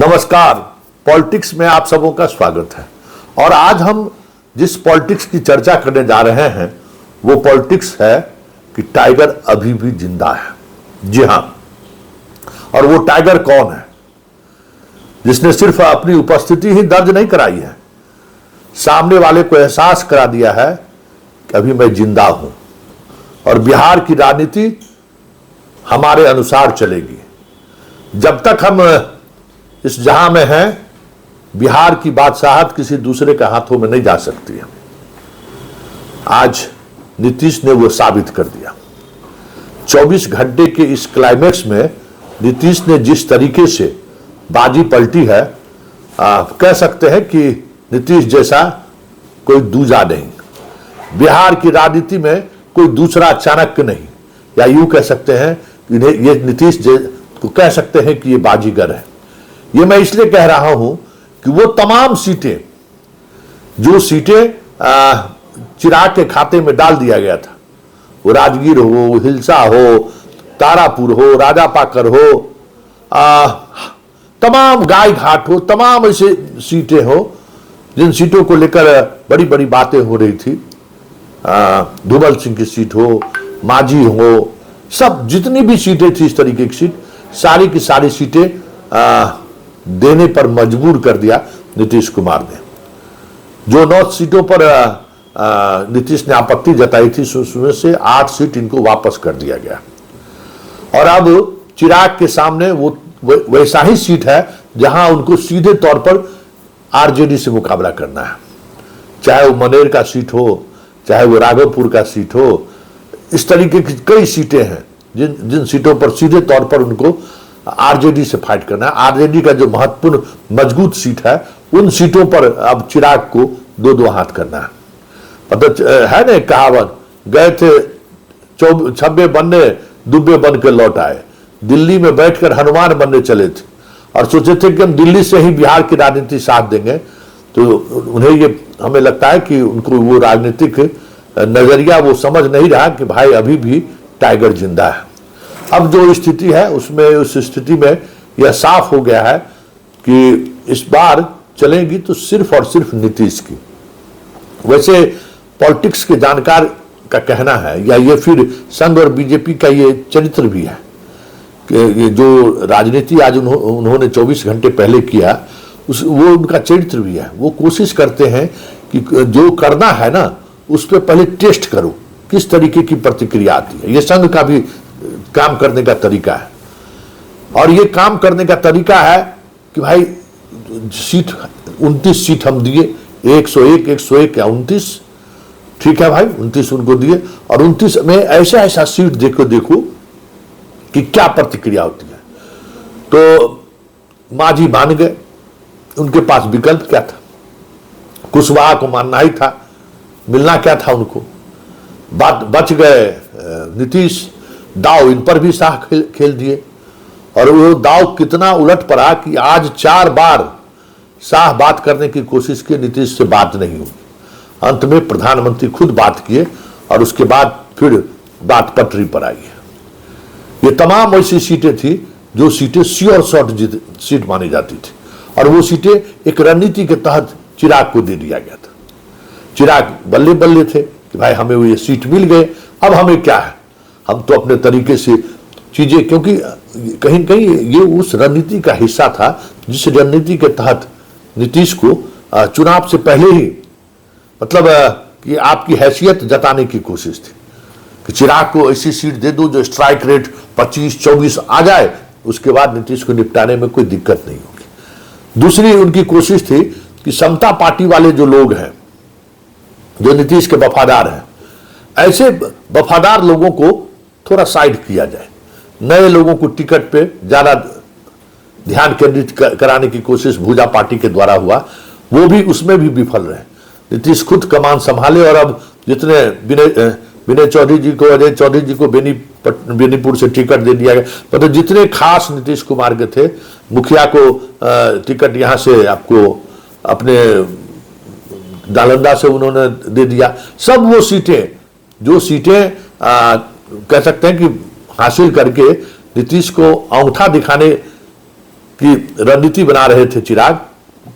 नमस्कार। पॉलिटिक्स में आप सबों का स्वागत है। और आज हम जिस पॉलिटिक्स की चर्चा करने जा रहे हैं वो पॉलिटिक्स है कि टाइगर अभी भी जिंदा है। जी हां, और वो टाइगर कौन है जिसने सिर्फ अपनी उपस्थिति ही दर्ज नहीं कराई है, सामने वाले को एहसास करा दिया है कि अभी मैं जिंदा हूं और बिहार की राजनीति हमारे अनुसार चलेगी। जब तक हम इस जहां में हैं, बिहार की बादशाहत किसी दूसरे के हाथों में नहीं जा सकती है। आज नीतीश ने वो साबित कर दिया। 24 घंटे के इस क्लाइमेक्स में नीतीश ने जिस तरीके से बाजी पलटी है, कह सकते हैं कि नीतीश जैसा कोई दूजा नहीं। बिहार की राजनीति में कोई दूसरा चाणक्य नहीं, या यूं कह सकते हैं कि ये नीतीश को कह सकते हैं कि ये बाजीगर है। ये मैं इसलिए कह रहा हूं कि वो तमाम सीटें जो चिराग के खाते में डाल दिया गया था, वो राजगीर हो, हिलसा हो, तारापुर हो, राजापाकर हो, तमाम गाय घाट हो, तमाम ऐसे सीटें हो जिन सीटों को लेकर बड़ी बड़ी बातें हो रही थी। धुमल सिंह की सीट हो, मांझी हो, सब जितनी भी सीटें थी इस तरीके की सीट, सारी की सारी सीटें देने पर मजबूर कर दिया नीतीश कुमार ने। जो 9 सीटों पर नीतीश ने आपत्ति जताई थी, उसमें से 8 सीट इनको वापस कर दिया गया। और अब चिराग के सामने वो वैसा ही सीट है जहां उनको सीधे तौर पर आरजेडी से मुकाबला करना है। चाहे वो मनेर का सीट हो, चाहे वो राघवपुर का सीट हो, इस तरीके की कई सीटें हैं जिन सीटों पर सीधे तौर पर उनको आरजेडी से फाइट करना है। आरजेडी का जो महत्वपूर्ण मजबूत सीट है, उन सीटों पर अब चिराग को 2-2 हाथ करना है। पता है ना, कहावत, गए थे छब्बे बनने, दुब्बे बन के लौट आए। दिल्ली में बैठकर हनुमान बनने चले थे और सोचे थे कि हम दिल्ली से ही बिहार की राजनीति साथ देंगे। तो उन्हें ये हमें लगता है कि उनको वो राजनीतिक नजरिया वो समझ नहीं रहा कि भाई अभी भी टाइगर जिंदा है। अब जो स्थिति है उसमें, उस स्थिति में यह साफ हो गया है कि इस बार चलेगी तो सिर्फ और सिर्फ नीतीश की। वैसे पॉलिटिक्स के जानकार का कहना है, या ये फिर संघ और बीजेपी का ये चरित्र भी है कि ये जो राजनीति आज उन्होंने 24 घंटे पहले किया, वो उनका चरित्र भी है। वो कोशिश करते हैं कि जो करना है ना, उस पर पहले टेस्ट करो किस तरीके की प्रतिक्रिया आती है। ये संघ का भी काम करने का तरीका है। और ये काम करने का तरीका है कि भाई सीट 29 सीट हम दिए, 101 या 29, ठीक है भाई, 29 उनको दिए, और 29 में ऐसा सीट देखो कि क्या प्रतिक्रिया होती है। तो मांझी मान गए, उनके पास विकल्प क्या था? कुशवाहा को मानना ही था, मिलना क्या था उनको। बात बच गए नीतीश, दाव इन पर भी शाह खेल दिए। और वो दाव कितना उलट पड़ा कि आज 4 बार शाह बात करने की कोशिश की, नीतीश से बात नहीं हुई। अंत में प्रधानमंत्री खुद बात किए और उसके बाद फिर बात पटरी पर आई है। ये तमाम ऐसी सीटें थी जो सीटें श्योर शॉट सीट मानी जाती थी, और वो सीटें एक रणनीति के तहत चिराग को दे दिया गया था। चिराग बल्ले बल्ले थे कि भाई हमें वो ये सीट मिल गए, अब हमें क्या है, हम तो अपने तरीके से चीजें, क्योंकि कहीं कहीं ये उस रणनीति का हिस्सा था जिस रणनीति के तहत नीतीश को चुनाव से पहले ही, मतलब कि आपकी हैसियत जताने की कोशिश थी कि चिराग को ऐसी सीट दे दो जो स्ट्राइक रेट 25-24 आ जाए, उसके बाद नीतीश को निपटाने में कोई दिक्कत नहीं होगी। दूसरी उनकी कोशिश थी कि समता पार्टी वाले जो लोग हैं, जो नीतीश के वफादार हैं, ऐसे वफादार लोगों को थोड़ा साइड किया जाए। नए लोगों को टिकट पे ज्यादा ध्यान केंद्रित कराने की कोशिश भूजा पार्टी के द्वारा हुआ, वो भी उसमें भी विफल रहे। नीतीश खुद कमान संभाले, और अब जितने विनय चौधरी जी को, अजय चौधरी जी को बेनीपुर से टिकट दे दिया गया, मतलब जितने खास नीतीश कुमार के थे, मुखिया को टिकट यहाँ से आपको अपने नालंदा से उन्होंने दे दिया। सब वो सीटें, जो सीटें कह सकते हैं कि हासिल करके नीतीश को अंगूठा दिखाने की रणनीति बना रहे थे चिराग,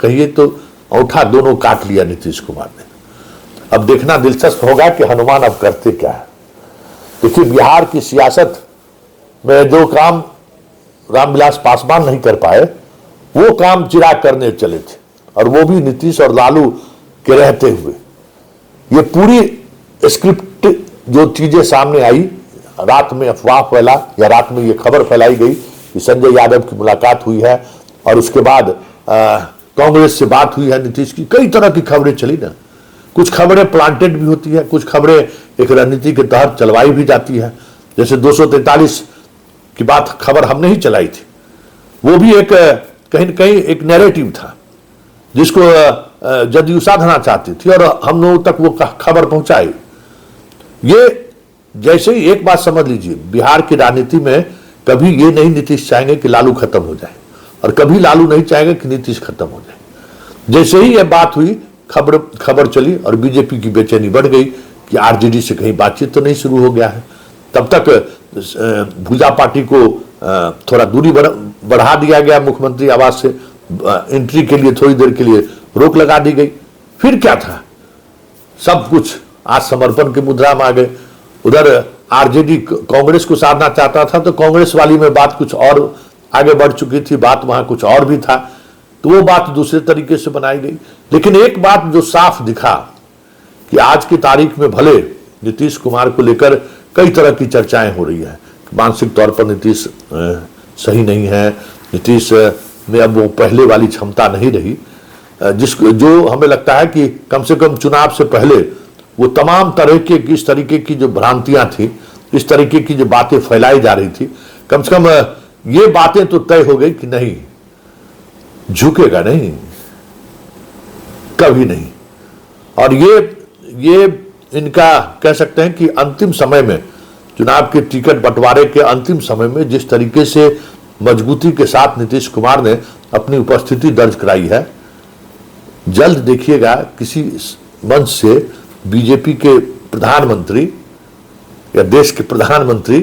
कहिए तो औंठा दोनों काट लिया नीतीश कुमार ने। अब देखना दिलचस्प होगा कि हनुमान अब करते क्या है। देखिए, बिहार की सियासत में जो काम रामविलास पासवान नहीं कर पाए, वो काम चिराग करने चले थे, और वो भी नीतीश और लालू के रहते हुए। ये पूरी स्क्रिप्ट जो चीजें सामने आई, रात में अफवाह फैला या रात में ये खबर फैलाई गई कि संजय यादव की मुलाकात हुई है और उसके बाद कांग्रेस से बात हुई है नीतीश की, कई तरह की खबरें चली ना। कुछ खबरें प्लांटेड भी होती है, कुछ खबरें एक रणनीति के तहत चलवाई भी जाती है। जैसे 243 की बात खबर हमने ही चलाई थी, वो भी एक कहीं न कहीं एक नैरेटिव था जिसको जदयू साधना चाहती थी, और हम लोगों तक वो खबर पहुंचाई। ये जैसे ही एक बात समझ लीजिए, बिहार की राजनीति में कभी ये नहीं नीतीश चाहेंगे कि लालू खत्म हो जाए, और कभी लालू नहीं चाहेंगे कि नीतीश खत्म हो जाए। जैसे ही यह बात हुई, खबर चली और बीजेपी की बेचैनी बढ़ गई कि आरजेडी से कहीं बातचीत तो नहीं शुरू हो गया है। तब तक भुजा पार्टी को थोड़ा दूरी बढ़ा दिया गया, मुख्यमंत्री आवास से एंट्री के लिए थोड़ी देर के लिए रोक लगा दी गई। फिर क्या था, सब कुछ आज समर्पण की मुद्रा में आ गए। उधर आरजेडी कांग्रेस को साधना चाहता था, तो कांग्रेस वाली में बात कुछ और आगे बढ़ चुकी थी, बात वहां कुछ और भी था, तो वो बात दूसरे तरीके से बनाई गई। लेकिन एक बात जो साफ दिखा कि आज की तारीख में भले नीतीश कुमार को लेकर कई तरह की चर्चाएं हो रही है, मानसिक तौर पर नीतीश सही नहीं है, नीतीश में अब वो पहले वाली क्षमता नहीं रही, जिसको जो हमें लगता है कि कम से कम चुनाव से पहले वो तमाम तरह के इस तरीके की जो भ्रांतियां थी, इस तरीके की जो बातें फैलाई जा रही थी, कम से कम ये बातें तो तय हो गई कि नहीं, झुकेगा नहीं, कभी नहीं। और ये इनका कह सकते हैं कि अंतिम समय में, चुनाव के टिकट बंटवारे के अंतिम समय में जिस तरीके से मजबूती के साथ नीतीश कुमार ने अपनी उपस्थिति दर्ज कराई है, जल्द देखिएगा किसी मंच से बीजेपी के प्रधानमंत्री या देश के प्रधानमंत्री